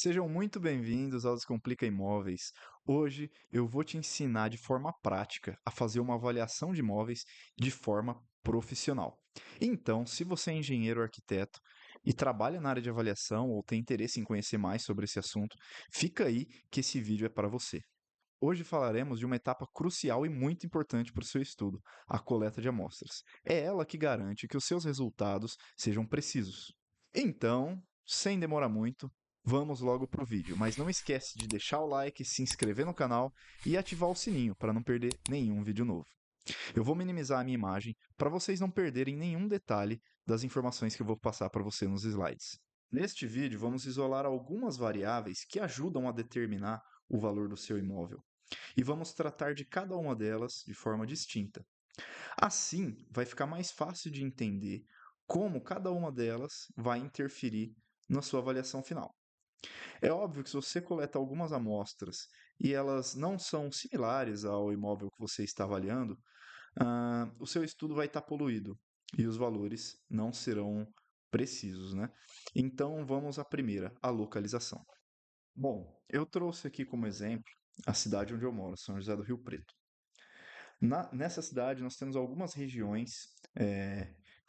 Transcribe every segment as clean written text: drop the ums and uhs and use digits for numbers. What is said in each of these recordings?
Sejam muito bem-vindos ao Descomplica Imóveis. Hoje eu vou te ensinar de forma prática a fazer uma avaliação de imóveis de forma profissional. Então, se você é engenheiro ou arquiteto e trabalha na área de avaliação ou tem interesse em conhecer mais sobre esse assunto, fica aí que esse vídeo é para você. Hoje falaremos de uma etapa crucial e muito importante para o seu estudo, a coleta de amostras. É ela que garante que os seus resultados sejam precisos. Então, sem demorar muito, vamos logo para o vídeo. Mas não esquece de deixar o like, se inscrever no canal e ativar o sininho para não perder nenhum vídeo novo. Eu vou minimizar a minha imagem para vocês não perderem nenhum detalhe das informações que eu vou passar para você nos slides. Neste vídeo, vamos isolar algumas variáveis que ajudam a determinar o valor do seu imóvel e vamos tratar de cada uma delas de forma distinta. Assim, vai ficar mais fácil de entender como cada uma delas vai interferir na sua avaliação final. É óbvio que se você coleta algumas amostras e elas não são similares ao imóvel que você está avaliando, o seu estudo vai estar poluído e os valores não serão precisos, né? Então vamos à primeira, a localização. Bom, eu trouxe aqui como exemplo a cidade onde eu moro, São José do Rio Preto. Nessa cidade, nós temos algumas regiões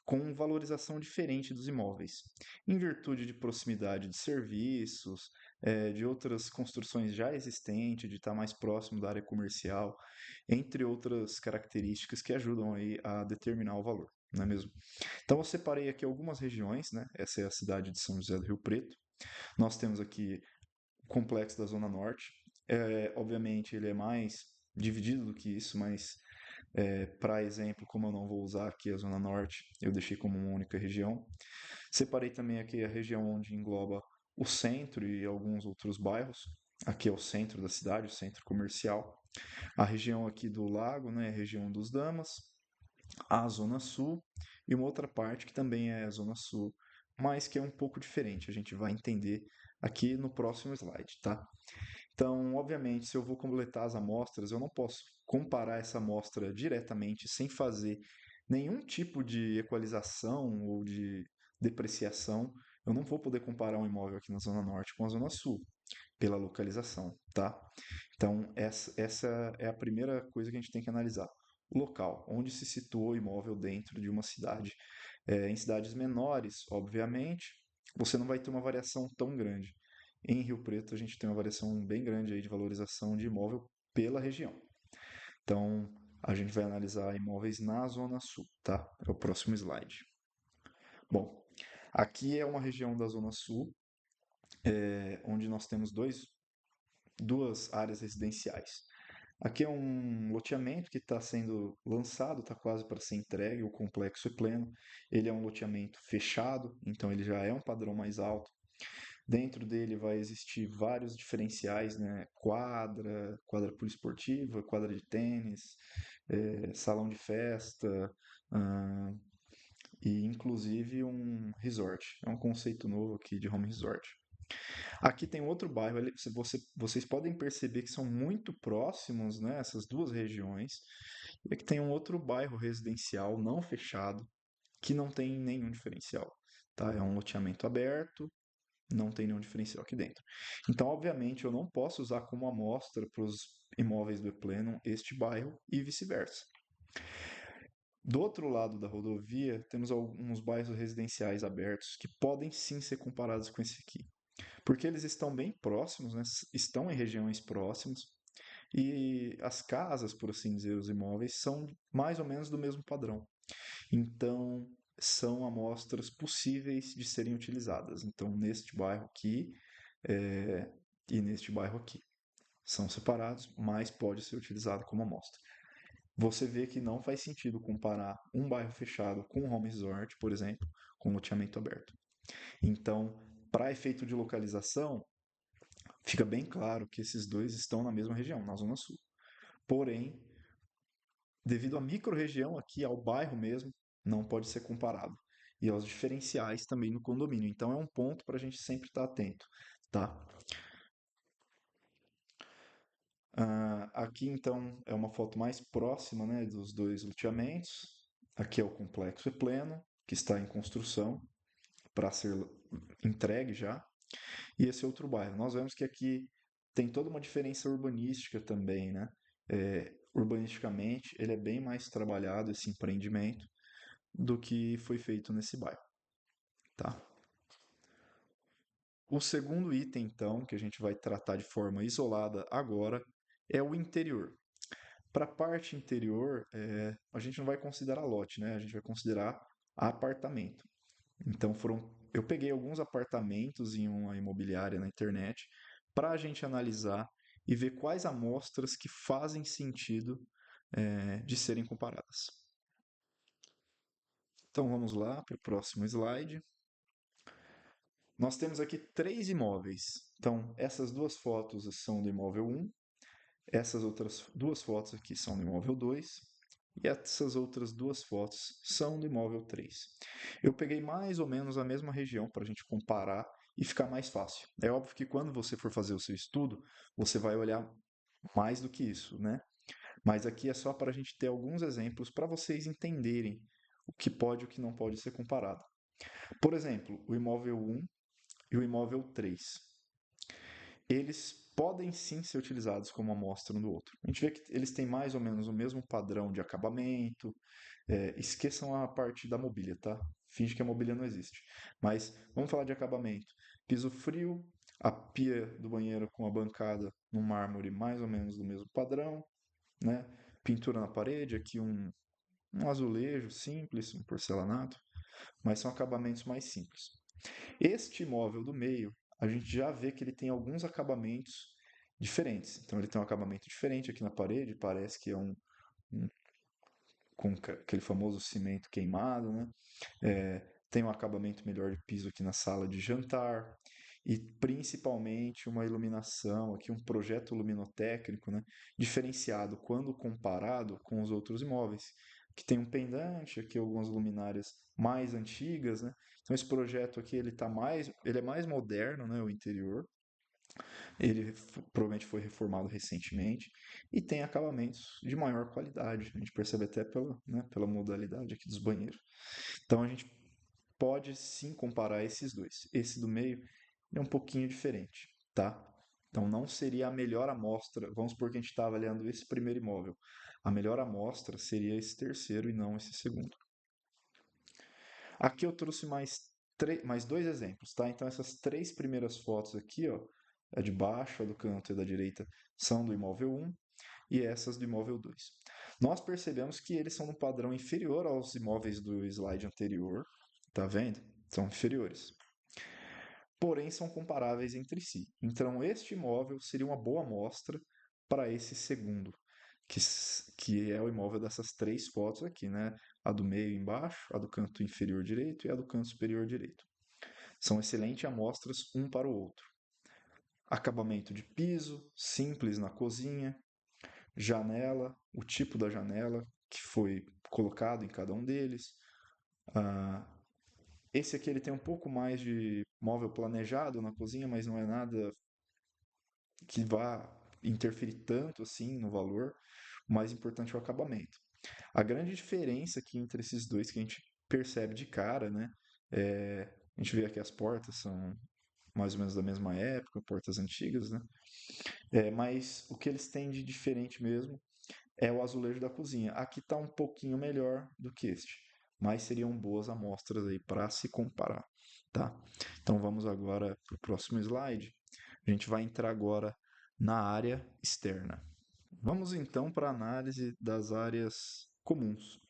com valorização diferente dos imóveis, em virtude de proximidade de serviços, de outras construções já existentes, de estar mais próximo da área comercial, entre outras características que ajudam aí a determinar o valor, não é mesmo? Então, eu separei aqui algumas regiões, né? Essa é a cidade de São José do Rio Preto. Nós temos aqui o complexo da Zona Norte. Obviamente, ele é mais dividido do que isso, mas para exemplo, como eu não vou usar aqui a Zona Norte, eu deixei como uma única região. Separei também aqui a região onde engloba o centro e alguns outros bairros. Aqui é o centro da cidade, o centro comercial. A região aqui do lago, né, a região dos Damas, a Zona Sul e uma outra parte que também é a Zona Sul, mas que é um pouco diferente. A gente vai entender aqui no próximo slide, tá? Então, obviamente, se eu vou coletar as amostras, eu não posso comparar essa amostra diretamente sem fazer nenhum tipo de equalização ou de depreciação. Eu não vou poder comparar um imóvel aqui na Zona Norte com a Zona Sul, pela localização, tá? Então, essa é a primeira coisa que a gente tem que analisar. O local, onde se situa o imóvel dentro de uma cidade. Em cidades menores, obviamente, você não vai ter uma variação tão grande. Em Rio Preto, a gente tem uma variação bem grande aí de valorização de imóvel pela região. Então, a gente vai analisar imóveis na Zona Sul, tá? É o próximo slide. Bom, aqui é uma região da Zona Sul, onde nós temos duas áreas residenciais. Aqui é um loteamento que está sendo lançado, está quase para ser entregue, o complexo é pleno. Ele é um loteamento fechado, então ele já é um padrão mais alto. Dentro dele vai existir vários diferenciais, né? Quadra poliesportiva, quadra de tênis, salão de festa, ah, e inclusive um resort. É um conceito novo aqui de home resort. Aqui tem outro bairro, vocês podem perceber que são muito próximos, né, essas duas regiões. E aqui tem um outro bairro residencial não fechado, que não tem nenhum diferencial. Tá? É um loteamento aberto, não tem nenhum diferencial aqui dentro. Então, obviamente, eu não posso usar como amostra para os imóveis do E-Pleno este bairro e vice-versa. Do outro lado da rodovia, temos alguns bairros residenciais abertos que podem sim ser comparados com esse aqui, porque eles estão bem próximos, né? Estão em regiões próximas e as casas, por assim dizer, os imóveis são mais ou menos do mesmo padrão. Então, são amostras possíveis de serem utilizadas. Então, neste bairro aqui é, e neste bairro aqui. São separados, mas pode ser utilizado como amostra. Você vê que não faz sentido comparar um bairro fechado com um home resort, por exemplo, com loteamento aberto. Então, para efeito de localização, fica bem claro que esses dois estão na mesma região, na Zona Sul. Porém, devido à micro-região aqui, ao bairro mesmo, não pode ser comparado. E aos diferenciais também no condomínio. Então é um ponto para a gente sempre estar atento, tá? Aqui então é uma foto mais próxima, né, dos dois loteamentos. Aqui é o complexo pleno, que está em construção para ser entregue já. e esse outro bairro. Nós vemos que aqui tem toda uma diferença urbanística também, né? Urbanisticamente, ele é bem mais trabalhado, esse empreendimento, do que foi feito nesse bairro, tá? O segundo item, então, que a gente vai tratar de forma isolada agora, é o interior. Para a parte interior, a gente não vai considerar lote, né? A gente vai considerar apartamento. Então eu peguei alguns apartamentos em uma imobiliária na internet para a gente analisar e ver quais amostras que fazem sentido de serem comparadas. Então vamos lá para o próximo slide. Nós temos aqui três imóveis. Então essas duas fotos são do imóvel 1, essas outras duas fotos aqui são do imóvel 2 e essas outras duas fotos são do imóvel 3. Eu peguei mais ou menos a mesma região para a gente comparar e ficar mais fácil. É óbvio que quando você for fazer o seu estudo, você vai olhar mais do que isso, né? Mas aqui é só para a gente ter alguns exemplos para vocês entenderem o que pode e o que não pode ser comparado. Por exemplo, o imóvel 1 e o imóvel 3. Eles podem sim ser utilizados como amostra um do outro. A gente vê que eles têm mais ou menos o mesmo padrão de acabamento. Esqueçam a parte da mobília, tá? Finge que a mobília não existe. Mas vamos falar de acabamento. Piso frio, a pia do banheiro com a bancada no mármore mais ou menos do mesmo padrão, né? Pintura na parede, aqui um azulejo simples, um porcelanato, mas são acabamentos mais simples. Este imóvel do meio, a gente já vê que ele tem alguns acabamentos diferentes. Então ele tem um acabamento diferente aqui na parede, parece que é um com aquele famoso cimento queimado, né? Tem um acabamento melhor de piso aqui na sala de jantar e principalmente uma iluminação, aqui um projeto luminotécnico, né? Diferenciado quando comparado com os outros imóveis, que tem um pendante, aqui algumas luminárias mais antigas, né? Então esse projeto aqui ele é mais moderno, né? O interior, ele provavelmente foi reformado recentemente e tem acabamentos de maior qualidade. A gente percebe até pela modalidade aqui dos banheiros. Então a gente pode sim comparar esses dois. Esse do meio é um pouquinho diferente, tá? Então não seria a melhor amostra. Vamos supor que a gente está avaliando esse primeiro imóvel. A melhor amostra seria esse terceiro e não esse segundo. Aqui eu trouxe mais dois exemplos, tá? Então essas três primeiras fotos aqui, ó, a de baixo, a do canto e a da direita, são do imóvel 1 e essas do imóvel 2. Nós percebemos que eles são no padrão inferior aos imóveis do slide anterior, tá vendo? São inferiores. Porém, são comparáveis entre si. Então, este imóvel seria uma boa amostra para esse segundo, que é o imóvel dessas três fotos aqui, né? A do meio embaixo, a do canto inferior direito e a do canto superior direito. São excelentes amostras um para o outro. Acabamento de piso, simples na cozinha, janela, o tipo da janela que foi colocado em cada um deles. Ah, esse aqui ele tem um pouco mais de móvel planejado na cozinha, mas não é nada que vá interferir tanto assim no valor. O mais importante é o acabamento. A grande diferença aqui entre esses dois que a gente percebe de cara, né? A gente vê aqui as portas são mais ou menos da mesma época, portas antigas, né? Mas o que eles têm de diferente mesmo é o azulejo da cozinha. Aqui está um pouquinho melhor do que este, mas seriam boas amostras aí para se comparar, tá? Então vamos agora para o próximo slide. A gente vai entrar agora na área externa. Vamos então para a análise das áreas comuns.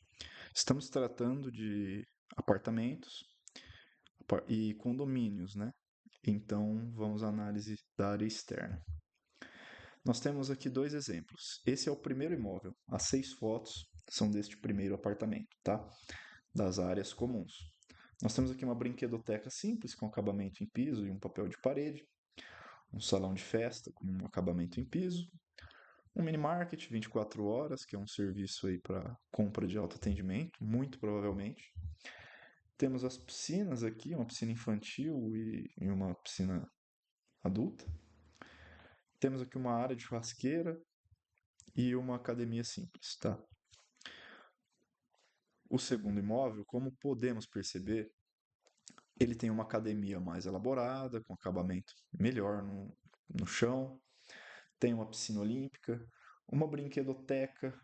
Estamos tratando de apartamentos e condomínios, né? Então vamos à análise da área externa. Nós temos aqui dois exemplos. Esse é o primeiro imóvel. As 6 fotos são deste primeiro apartamento, tá? Das áreas comuns. Nós temos aqui uma brinquedoteca simples com acabamento em piso e um papel de parede, um salão de festa com um acabamento em piso, um mini market 24 horas, que é um serviço aí para compra de autoatendimento, muito provavelmente. Temos as piscinas aqui, uma piscina infantil e uma piscina adulta. Temos aqui uma área de churrasqueira e uma academia simples, tá? O segundo imóvel, como podemos perceber, Ele tem uma academia mais elaborada, com acabamento melhor no chão, tem uma piscina olímpica, uma brinquedoteca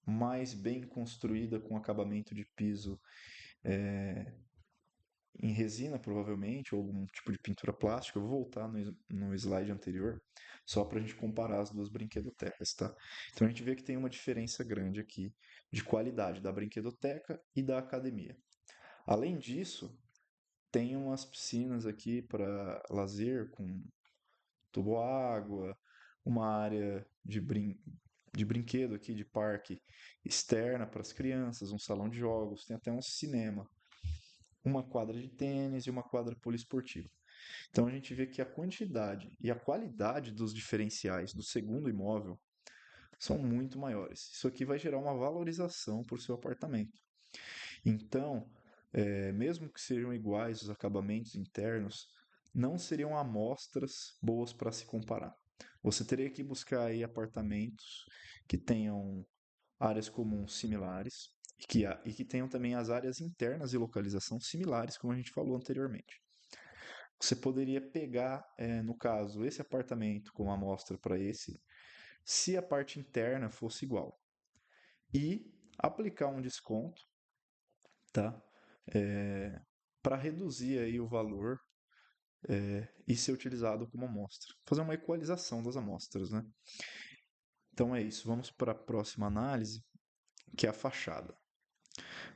mais bem construída, com acabamento de piso em resina, provavelmente, ou algum tipo de pintura plástica. Eu vou voltar no slide anterior, só para a gente comparar as duas brinquedotecas, tá? Então a gente vê que tem uma diferença grande aqui de qualidade da brinquedoteca e da academia. Além disso, tem umas piscinas aqui para lazer com tubo-água, uma área de brinquedo aqui, de parque externa para as crianças, um salão de jogos, tem até um cinema, uma quadra de tênis e uma quadra poliesportiva. Então a gente vê que a quantidade e a qualidade dos diferenciais do segundo imóvel são muito maiores. Isso aqui vai gerar uma valorização para o seu apartamento. Então, mesmo que sejam iguais os acabamentos internos, não seriam amostras boas para se comparar. Você teria que buscar aí apartamentos que tenham áreas comuns similares e que tenham também as áreas internas e localização similares, como a gente falou anteriormente. Você poderia pegar, no caso, esse apartamento como amostra para esse, se a parte interna fosse igual, e aplicar um desconto, tá? Para reduzir aí o valor e ser utilizado como amostra. Fazer uma equalização das amostras, né? Então é isso. Vamos para a próxima análise, que é a fachada.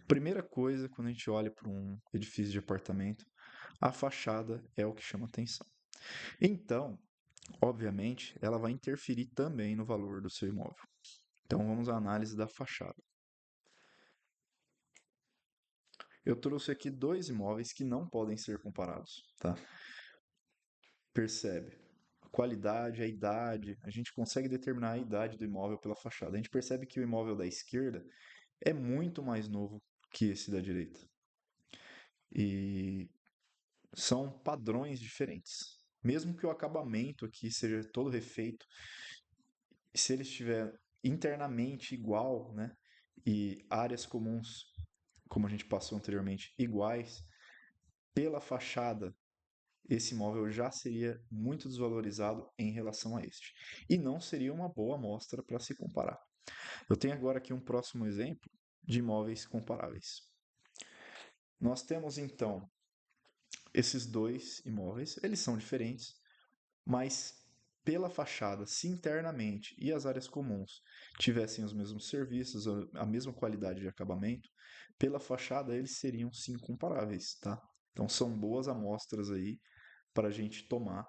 Primeira coisa, quando a gente olha para um edifício de apartamento, a fachada é o que chama atenção. Então, obviamente, ela vai interferir também no valor do seu imóvel. Então, vamos à análise da fachada. Eu trouxe aqui dois imóveis que não podem ser comparados, tá? Percebe? A qualidade, a idade, a gente consegue determinar a idade do imóvel pela fachada. A gente percebe que o imóvel da esquerda é muito mais novo que esse da direita. E são padrões diferentes. Mesmo que o acabamento aqui seja todo refeito, se ele estiver internamente igual, né, e áreas comuns, como a gente passou anteriormente, iguais, pela fachada, esse imóvel já seria muito desvalorizado em relação a este. E não seria uma boa amostra para se comparar. Eu tenho agora aqui um próximo exemplo de imóveis comparáveis. Nós temos então esses dois imóveis, eles são diferentes, mas pela fachada, se internamente e as áreas comuns tivessem os mesmos serviços, a mesma qualidade de acabamento, pela fachada eles seriam sim comparáveis, tá? Então são boas amostras aí para a gente tomar.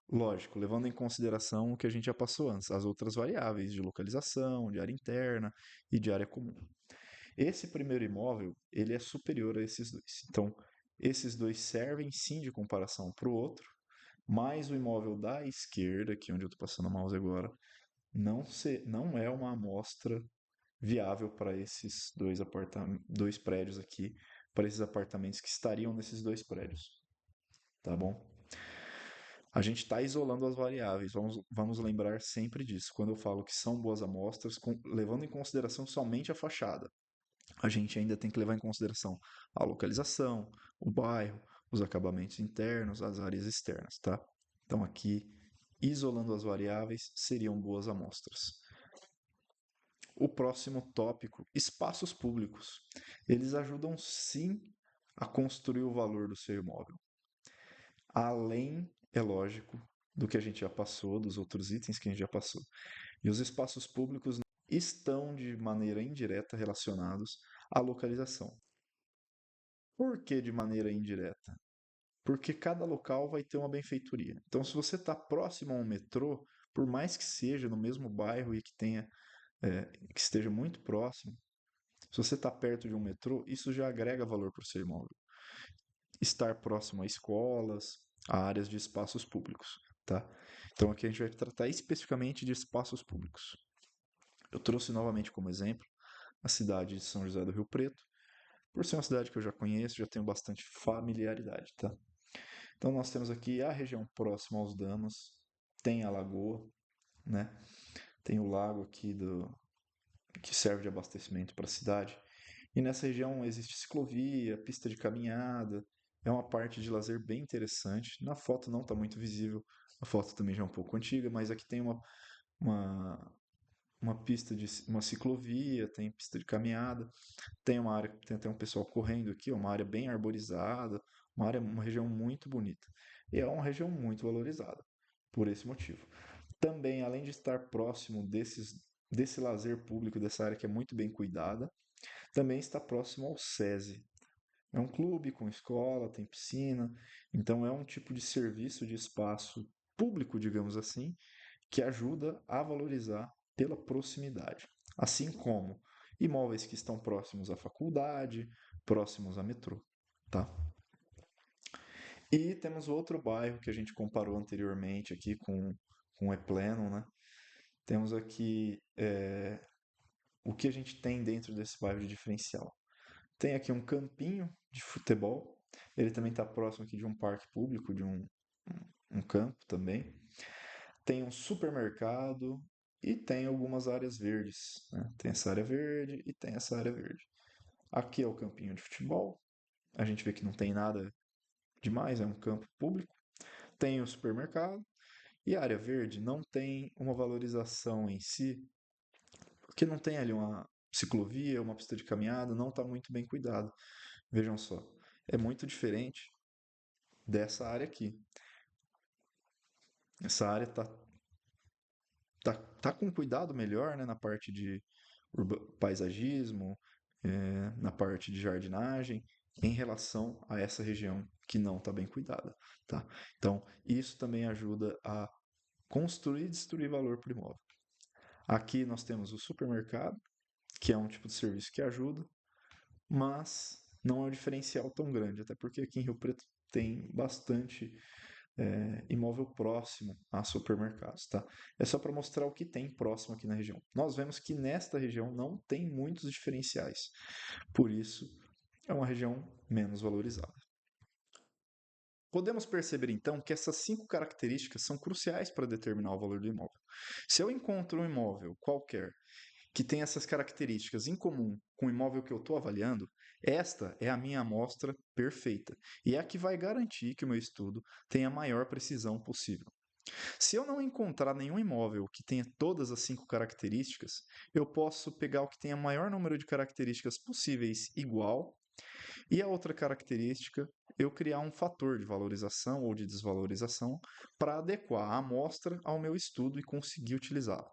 Lógico, levando em consideração o que a gente já passou antes, as outras variáveis de localização, de área interna e de área comum. Esse primeiro imóvel, ele é superior a esses dois. Então, esses dois servem sim de comparação para o outro, mas o imóvel da esquerda, aqui onde eu estou passando o mouse agora, não é uma amostra viável para esses dois prédios aqui, para esses apartamentos que estariam nesses dois prédios, tá bom? A gente está isolando as variáveis, vamos lembrar sempre disso. Quando eu falo que são boas amostras, levando em consideração somente a fachada, a gente ainda tem que levar em consideração a localização, o bairro, os acabamentos internos, as áreas externas, tá? Então aqui, isolando as variáveis, seriam boas amostras. O próximo tópico, espaços públicos. Eles ajudam sim a construir o valor do seu imóvel. Além, é lógico, do que a gente já passou, dos outros itens que a gente já passou. E os espaços públicos estão de maneira indireta relacionados à localização. Por que de maneira indireta? Porque cada local vai ter uma benfeitoria. Então, se você está próximo a um metrô, por mais que seja no mesmo bairro e que que esteja muito próximo, se você está perto de um metrô, isso já agrega valor para o seu imóvel. Estar próximo a escolas, a áreas de espaços públicos, tá? Então aqui a gente vai tratar especificamente de espaços públicos. Eu trouxe novamente como exemplo a cidade de São José do Rio Preto, por ser uma cidade que eu já conheço, já tenho bastante familiaridade, tá? Então nós temos aqui a região próxima aos damas, tem a lagoa, né? Tem o lago aqui que serve de abastecimento para a cidade. E nessa região existe ciclovia, pista de caminhada, É uma parte de lazer bem interessante. Na foto não está muito visível, a foto também já é um pouco antiga, mas aqui tem uma, uma pista de uma ciclovia, tem pista de caminhada, tem uma área, tem até um pessoal correndo aqui, uma área bem arborizada, uma região muito bonita. E é uma região muito valorizada, por esse motivo. Também, além de estar próximo desse lazer público, dessa área que é muito bem cuidada, também está próximo ao SESI. É um clube com escola, tem piscina, então é um tipo de serviço de espaço público, digamos assim, que ajuda a valorizar pela proximidade. Assim como imóveis que estão próximos à faculdade, próximos a metrô, tá? E temos outro bairro que a gente comparou anteriormente aqui com o Epleno, né? Temos aqui o que a gente tem dentro desse bairro de diferencial. Tem aqui um campinho de futebol, ele também está próximo aqui de um parque público, de um campo também. Tem um supermercado e tem algumas áreas verdes, né? Tem essa área verde e tem essa área verde. Aqui é o campinho de futebol, a gente vê que não tem nada demais, é um campo público. Tem o supermercado e a área verde não tem uma valorização em si, porque não tem ali uma ciclovia, uma pista de caminhada, não está muito bem cuidado. Vejam só, é muito diferente dessa área aqui. Essa área tá com cuidado melhor, né, na parte de paisagismo, na parte de jardinagem, em relação a essa região que não está bem cuidada, tá? Então, isso também ajuda a construir e destruir valor para o imóvel. Aqui nós temos o supermercado, que é um tipo de serviço que ajuda, mas não é um diferencial tão grande, até porque aqui em Rio Preto tem bastante imóvel próximo a supermercados, tá? É só para mostrar o que tem próximo aqui na região. Nós vemos que nesta região não tem muitos diferenciais, por isso é uma região menos valorizada. Podemos perceber então que essas 5 características são cruciais para determinar o valor do imóvel. Se eu encontro um imóvel qualquer que tem essas características em comum com o imóvel que eu estou avaliando, esta é a minha amostra perfeita e é a que vai garantir que o meu estudo tenha a maior precisão possível. Se eu não encontrar nenhum imóvel que tenha todas as 5 características, eu posso pegar o que tenha maior número de características possíveis igual e a outra característica eu criar um fator de valorização ou de desvalorização para adequar a amostra ao meu estudo e conseguir utilizá-la.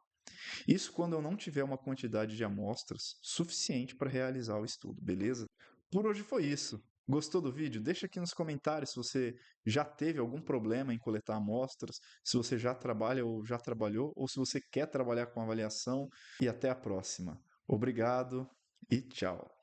Isso quando eu não tiver uma quantidade de amostras suficiente para realizar o estudo, beleza? Por hoje foi isso. Gostou do vídeo? Deixa aqui nos comentários se você já teve algum problema em coletar amostras, se você já trabalha ou já trabalhou, ou se você quer trabalhar com avaliação. E até a próxima. Obrigado e tchau.